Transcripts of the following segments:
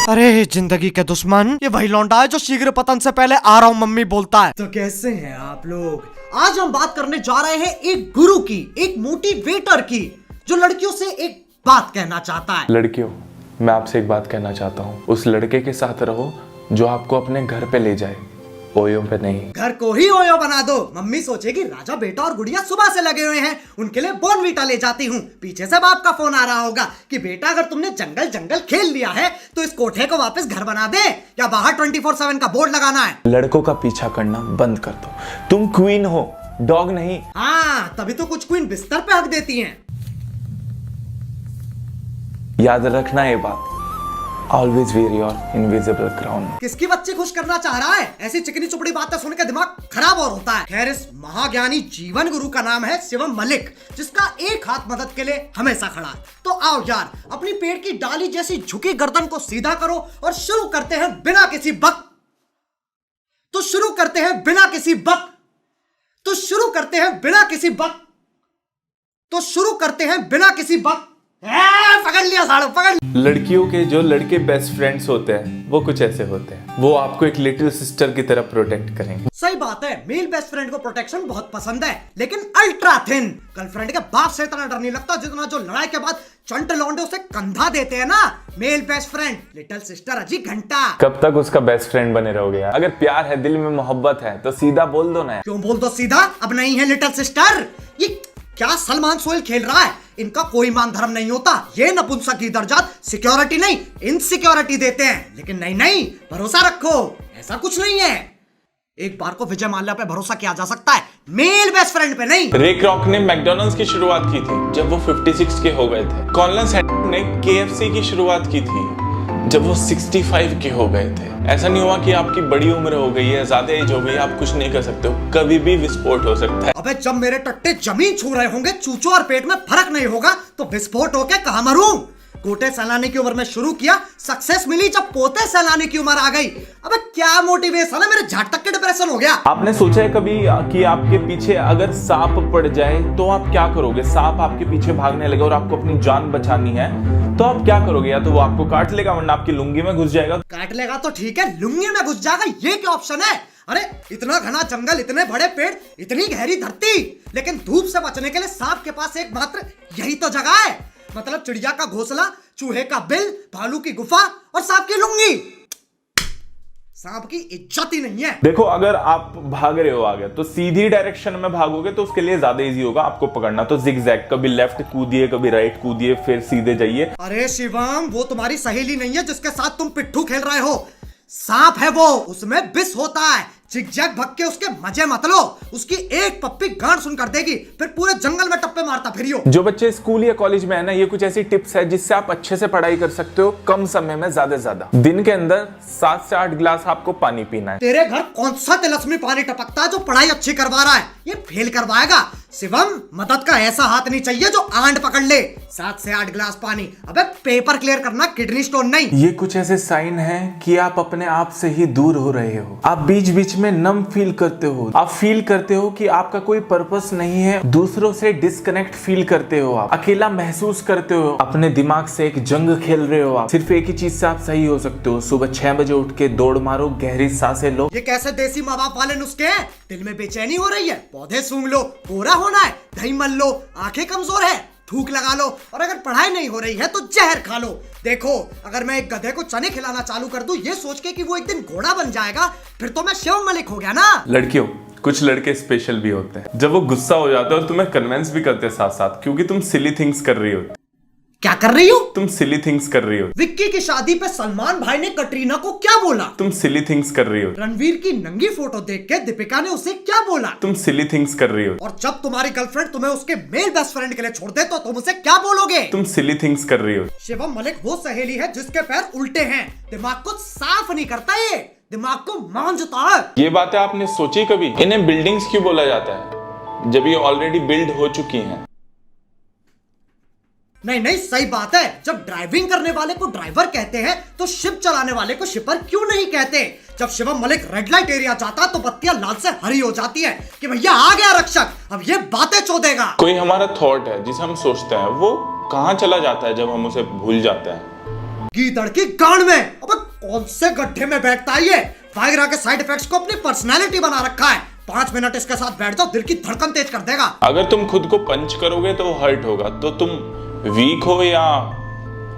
अरे जिंदगी के दुश्मन, ये वही लौंडा है जो शीघ्र पतन से पहले आ रहा हूँ मम्मी बोलता है। तो कैसे हैं आप लोग? आज हम बात करने जा रहे हैं एक गुरु की, एक मोटिवेटर की, जो लड़कियों से एक बात कहना चाहता है। लड़कियों, मैं आपसे एक बात कहना चाहता हूँ। उस लड़के के साथ रहो जो आपको अपने घर पे ले जाए, ओयो पे नहीं। घर को ही ओयो बना दो। मम्मी सोचेगी राजा बेटा और गुड़िया सुबह से लगे हुए हैं, उनके लिए बोर्नवीटा ले जाती हूँ। पीछे से बाप का फोन आ रहा होगा कि बेटा अगर तुमने जंगल जंगल खेल लिया है तो इस कोठे को वापस घर बना दे, या बाहर 24/7 का बोर्ड लगाना है। लड़कों का पीछा करना बंद कर दो। तुम क्वीन हो, डॉग नहीं। हाँ, तभी तो कुछ क्वीन बिस्तर पे हक देती हैं। याद रखना ये बात, always wear your invisible crown. किसकी बच्चे खुश करना चाह रहा है? ऐसी चिकनी चुपड़ी बातें सुन के दिमाग खराब और होता है। खैर, इस महाज्ञानी जीवन गुरु का नाम है शिवम मलिक, जिसका एक हाथ मदद के लिए हमेशा खड़ा है। तो आओ यार, अपनी पेड़ की डाली जैसी झुकी गर्दन को सीधा करो और शुरू करते हैं बिना किसी बक। तो शुरू करते हैं बिना किसी बक। तो शुरू करते हैं बिना किसी बक। तो शुरू करते हैं बिना किसी बक। पकड़ लिया साड़ू, पकड़। लड़कियों के जो लड़के बेस्ट फ्रेंड्स होते हैं वो कुछ ऐसे होते हैं। वो आपको एक लिटिल सिस्टर की तरह प्रोटेक्ट करेंगे। सही बात है, मेल बेस्ट फ्रेंड को प्रोटेक्शन बहुत पसंद है, लेकिन अल्ट्रा थिन। गर्लफ्रेंड के बाप से इतना डर नहीं लगता जितना जो लड़ाई के बाद चंट लौंडे उसे कंधा देते हैं ना। Male best friend, little sister अजी घंटा। कब तक उसका बेस्ट फ्रेंड बने रहोगे यार? अगर प्यार है, दिल में मोहब्बत है तो सीधा बोल दो ना। क्यों बोल दो सीधा? अब नहीं है लिटिल सिस्टर। ये क्या सलमान सोहेल खेल रहा है? इनका कोई मान धर्म नहीं होता। ये नपुंसक की दर्जात सिक्योरिटी नहीं, इनसिक्योरिटी देते हैं। लेकिन नहीं नहीं, भरोसा रखो, ऐसा कुछ नहीं है। एक बार को विजय माल्या पे भरोसा किया जा सकता है, मेल बेस्ट फ्रेंड पे नहीं। रे क्रॉक ने मैकडॉनल्ड्स की शुरुआत की थी जब वो 56 के हो गए थे। कॉलिन सैंडर्स ने KFC की शुरुआत की थी जब वो 65 के हो गए थे। ऐसा नहीं हुआ कि आपकी बड़ी उम्र हो गई है, ज्यादा एज हो गई, आप कुछ नहीं कर सकते हो। कभी भी विस्फोट हो सकता है। अबे जब मेरे टट्टे जमीन छू रहे होंगे, चूचों और पेट में फर्क नहीं होगा तो विस्फोट होके कहां मरूं? गोटे सहलाने की उम्र में शुरू किया, सक्सेस मिली जब पोते सहलाने की उम्र आ गई। अबे क्या मोटिवेशन है, मेरे झाट तक के डिप्रेशन हो गया। आपने सोचा है कभी कि आपके पीछे अगर सांप पड़ जाए तो आप क्या करोगे? सांप आपके पीछे भागने लगे और आपको अपनी जान बचानी है तो आप क्या करोगे? या तो वो आपको काट लेगा वरना आपकी लुंगी में घुस जाएगा। काट लेगा तो ठीक है, लुंगी में घुस जाएगा, ये क्या ऑप्शन है? अरे इतना घना जंगल, इतने बड़े पेड़, इतनी गहरी धरती, लेकिन धूप से बचने के लिए सांप के पास एकमात्र यही तो जगह है। मतलब चिड़िया का घोंसला, चूहे का बिल, भालू की गुफा और सांप की लुंगी। सांप की इज्जत ही नहीं है। देखो, अगर आप भाग रहे हो आगे तो सीधी डायरेक्शन में भागोगे तो उसके लिए ज्यादा इजी होगा आपको पकड़ना। तो जिगजैग, कभी लेफ्ट कूदिए, कभी राइट कूदिए, फिर सीधे जाइए। अरे शिवम, वो तुम्हारी सहेली नहीं है जिसके साथ तुम पिट्ठू खेल रहे हो। सांप है वो, उसमें विष होता है। जिगजैग भग के उसके मजे मत लो, उसकी एक पप्पी गांड सुन कर देगी, फिर पूरे जंगल में टप्पे मारता फिरियो। जो बच्चे स्कूल या कॉलेज में है ना, ये कुछ ऐसी टिप्स है जिससे आप अच्छे से पढ़ाई कर सकते हो कम समय में ज्यादा से ज्यादा। दिन के अंदर 7 से 8 गिलास आपको पानी पीना है। तेरे घर कौन सा तिलस्मी पानी टपकता है जो पढ़ाई अच्छी करवा रहा है? ये फेल करवाएगा। शिवम, मदद का ऐसा हाथ नहीं चाहिए जो आंट पकड़ ले। 7 से 8 गिलास पानी, अबे पेपर क्लियर करना, किडनी स्टोन नहीं। ये कुछ ऐसे साइन है कि आप अपने आप से ही दूर हो रहे हो। आप बीच बीच में नम फील करते हो। आप फील करते हो कि आपका कोई पर्पस नहीं है। दूसरों से डिस्कनेक्ट फील करते हो। आप अकेला महसूस करते हो। अपने दिमाग से एक जंग खेल रहे हो। आप सिर्फ एक ही चीज से आप सही हो सकते हो। सुबह 6 बजे उठ के दौड़ मारो, गहरी सांसें लो। ये कैसे देसी माँ बाप वाले नुस्खे हैं? दिल में बेचैनी हो रही है, पौधे सूंघ लो। गोरा होना है, दही मल लो। आंखें कमजोर है, थूक लगा लो। और अगर पढ़ाई नहीं हो रही है तो जहर खा लो। देखो, अगर मैं एक गधे को चने खिलाना चालू कर दूं ये सोच के कि वो एक दिन घोड़ा बन जाएगा, फिर तो मैं शिवम मलिक हो गया ना। लड़कियों, कुछ लड़के स्पेशल भी होते हैं। जब वो गुस्सा हो जाते हैं और तुम्हें कन्विंस भी करते हैं साथ साथ, क्योंकि तुम सिली थिंग्स कर रही हो। क्या कर रही हो? तुम सिली थिंग्स कर रही हो। विक्की की शादी पे सलमान भाई ने कटरीना को क्या बोला? तुम सिली थिंग्स कर रही हो। रणवीर की नंगी फोटो देख के दीपिका ने उसे क्या बोला? तुम सिली थिंग्स कर रही हो। और जब तुम्हारी गर्लफ्रेंड तुम्हें उसके मेल बेस्ट फ्रेंड के लिए छोड़ दे तो तुम उसे क्या बोलोगे? तुम सिली थिंग्स कर रही हो। शिवम मलिक वो सहेली है जिसके पैर उल्टे हैं, दिमाग को साफ नहीं करता, ये दिमाग को मांझता है। ये बातें आपने सोची कभी? इन्हें बिल्डिंग्स क्यों बोला जाता है जब ये ऑलरेडी बिल्ड हो चुकी हैं? नहीं नहीं, सही बात है। जब ड्राइविंग करने वाले को ड्राइवर कहते हैं तो शिप चलाने वाले को शिपर क्यों नहीं कहते? जब Shivam Malik red light area जाता तो बत्तियां लाल से हरी हो जाती है कि भैया आ गया रक्षक, अब ये बातें चोदेगा। कोई हमारा थॉट है जिसे हम सोचते हैं, वो कहाँ चला जाता है जब हम उसे भूल जाते हैं? गीदड़ की गांड में। अबे कौन से गड्ढे में बैठता है ये? वायग्रा के साइड इफेक्ट्स को अपनी पर्सनालिटी बना रखा है। 5 मिनट इसके साथ बैठ जाओ, दिल की धड़कन तेज कर देगा। अगर तुम खुद को पंच करोगे तो हर्ट होगा, तो तुम वीक हो या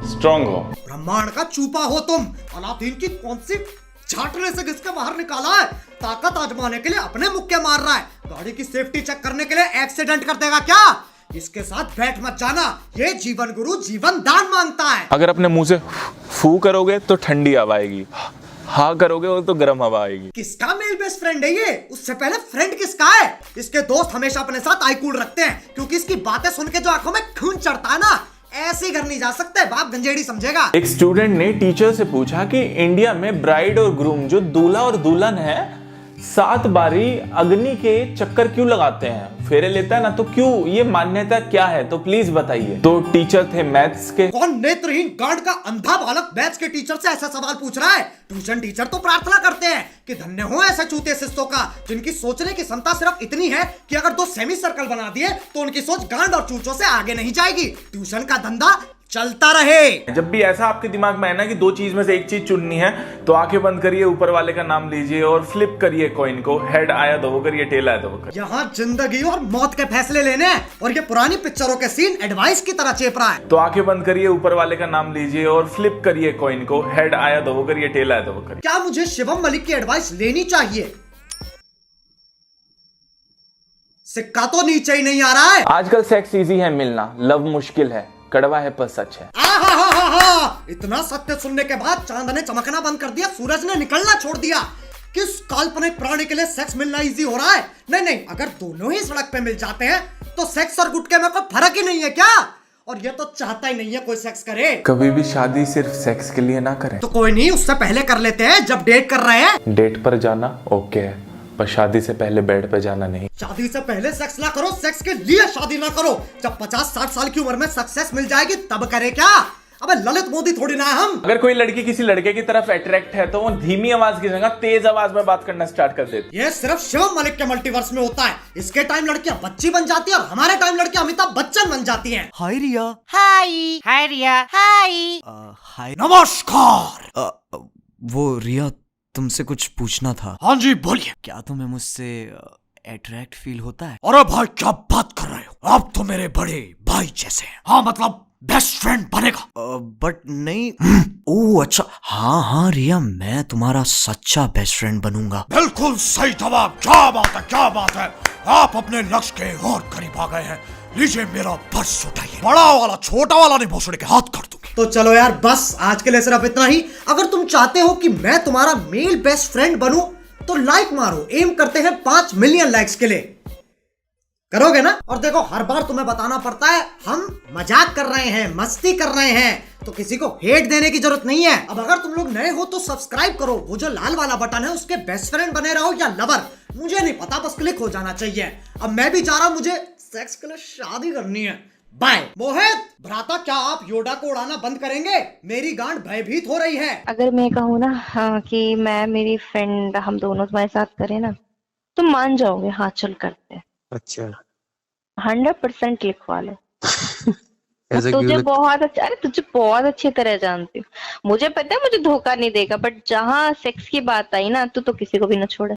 स्ट्रांग हो? ब्रह्मांड का चूपा हो तुम। अलादीन की कौन सी झाटने से घिसके बाहर निकाला है? ताकत आजमाने के लिए अपने मुक्के मार रहा है। गाड़ी की सेफ्टी चेक करने के लिए एक्सीडेंट कर देगा क्या? इसके साथ बैठ मत जाना, ये जीवन गुरु जीवन दान मांगता है। अगर अपने मुंह से फू करोगे तो ठंडी हवा आएगी, हाँ करोगे तो गर्म हवा आएगी। किसका मेल बेस्ट फ्रेंड है ये? उससे पहले फ्रेंड किसका है? इसके दोस्त हमेशा अपने साथ आई कूल रखते हैं, क्योंकि इसकी बातें सुन के जो आंखों में खून चढ़ता है ना, ऐसे घर नहीं जा सकते, बाप गंजेड़ी समझेगा। एक स्टूडेंट ने टीचर से पूछा कि इंडिया में ब्राइड और ग्रूम जो दूल्हा और दुल्हन है 7 बारी अग्नि के चक्कर क्यों लगाते हैं, फेरे लेता है ना, तो क्यों, ये मान्यता क्या है, तो प्लीज बताइए। तो टीचर थे मैथ्स के। कौन नेत्रहीन गांड का अंधा बालक मैथ्स के टीचर से ऐसा सवाल पूछ रहा है? ट्यूशन टीचर तो प्रार्थना करते हैं कि धन्य हो ऐसे चूते शिष्यों का, जिनकी सोचने की क्षमता सिर्फ इतनी है कि अगर 2 सेमी सर्कल बना दिए तो उनकी सोच गांड और चूचों से आगे नहीं जाएगी। ट्यूशन का धंधा चलता रहे। जब भी ऐसा आपके दिमाग में है ना कि 2 चीज में से एक चीज चुननी है, तो आंखें बंद करिए, ऊपर वाले का नाम लीजिए और फ्लिप करिए कॉइन को। हेड आया तो वो करिए, टेल आया तो वो करिए। यहाँ जिंदगी और मौत के फैसले लेने हैं, और ये पुरानी पिक्चरों के सीन एडवाइस की तरह चेप रहा है। तो आंखें बंद करिए, ऊपर वाले का नाम लीजिए और फ्लिप करिए कॉइन को। हेड आया तो वो करिए, टेल आया तो वो करिए। क्या मुझे शिवम मलिक की एडवाइस लेनी चाहिए? सिक्का तो नीचे ही नहीं आ रहा है। आजकल सेक्स इजी है मिलना, लव मुश्किल है, कड़वा है पर सच है। इतना सत्य सुनने के बाद चांद ने चमकना बंद कर दिया, सूरज ने निकलना छोड़ दिया। किस काल्पनिक प्राणी के लिए सेक्स मिलना इजी हो रहा है? नहीं, अगर दोनों ही सड़क पे मिल जाते हैं तो सेक्स और गुटके में कोई फर्क ही नहीं है क्या? और ये तो चाहता ही नहीं है कोई सेक्स करे। कभी भी शादी सिर्फ सेक्स के लिए ना करें। तो कोई नहीं, उससे पहले कर लेते हैं जब डेट कर रहे हैं। डेट पर जाना ओके है, पर शादी से पहले बेड पे जाना नहीं। शादी से पहले सेक्स ना करो, सेक्स के लिए शादी ना करो। जब 50-60 साल की उम्र में सक्सेस मिल जाएगी तब करे क्या? अबे ललित मोदी थोड़ी ना है हम। अगर कोई लड़की किसी लड़के की तरफ अट्रैक्ट है तो वो धीमी आवाज की जगह तेज आवाज में बात करना स्टार्ट कर देती है। ये सिर्फ शिवम मलिक के मल्टीवर्स में होता है। इसके टाइम लड़कियां बच्ची बन जाती है और हमारे टाइम लड़कियां अमिताभ बच्चन बन जाती हैं। हाय रिया। हाय रिया। हाय। हाय नमस्कार। वो रिया, तुमसे कुछ पूछना था। हाँ जी बोलिए। क्या तुम्हें मुझसे अट्रैक्ट फील होता है? अरे भाई क्या बात कर रहे हो, आप तो मेरे बड़े भाई जैसे हैं। हाँ मतलब बेस्ट फ्रेंड बनेगा। बट नहीं। ओह अच्छा, हाँ रिया, मैं तुम्हारा सच्चा बेस्ट फ्रेंड बनूंगा। बिल्कुल सही जवाब। क्या बात है, क्या बात है। आप अपने लक्ष्य के और करीब आ गए हैं। लीजिए मेरा पर्स उठाइए। बड़ा वाला छोटा वाला नहीं, भोसड़ी के हाथ कर दूंगी। तो चलो यार बस आज के लिए सिर्फ इतना ही। अगर तुम चाहते हो कि मैं तुम्हारा मेल बेस्ट फ्रेंड बनूं तो लाइक मारो। एम करते हैं 5 मिलियन लाइक्स के लिए। करोगे ना? और देखो हर बार तुम्हें बताना पड़ता है हम मजाक कर रहे हैं, मस्ती कर रहे हैं, तो किसी को हेट देने की जरूरत नहीं है। अब अगर तुम लोग नए हो तो सब्सक्राइब करो, वो जो लाल वाला बटन है उसके बेस्ट फ्रेंड बने रहो या लवर, मुझे नहीं पता, बस क्लिक हो जाना चाहिए। अब मैं भी जा रहा हूं, मुझे सेक्स के लिए शादी करनी है। बाय। मोहित भ्राता, क्या आप योडा को उड़ाना बंद करेंगे? मेरी गांड भयभीत हो रही है। अगर मैं कहूँ ना हाँ, कि मैं मेरी फ्रेंड हम दोनों तुम्हारे साथ करें ना, तुम मान जाओगे। हाँ चल करते हैं। अच्छा 100% लिखवा लो। ऐसा तुझे क्यों? बहुत अच्छा, अरे तुझे बहुत अच्छी तरह जानती हूँ, मुझे पता है मुझे धोखा नहीं देगा, बट जहाँ सेक्स की बात आई ना तो किसी को भी ना छोड़े।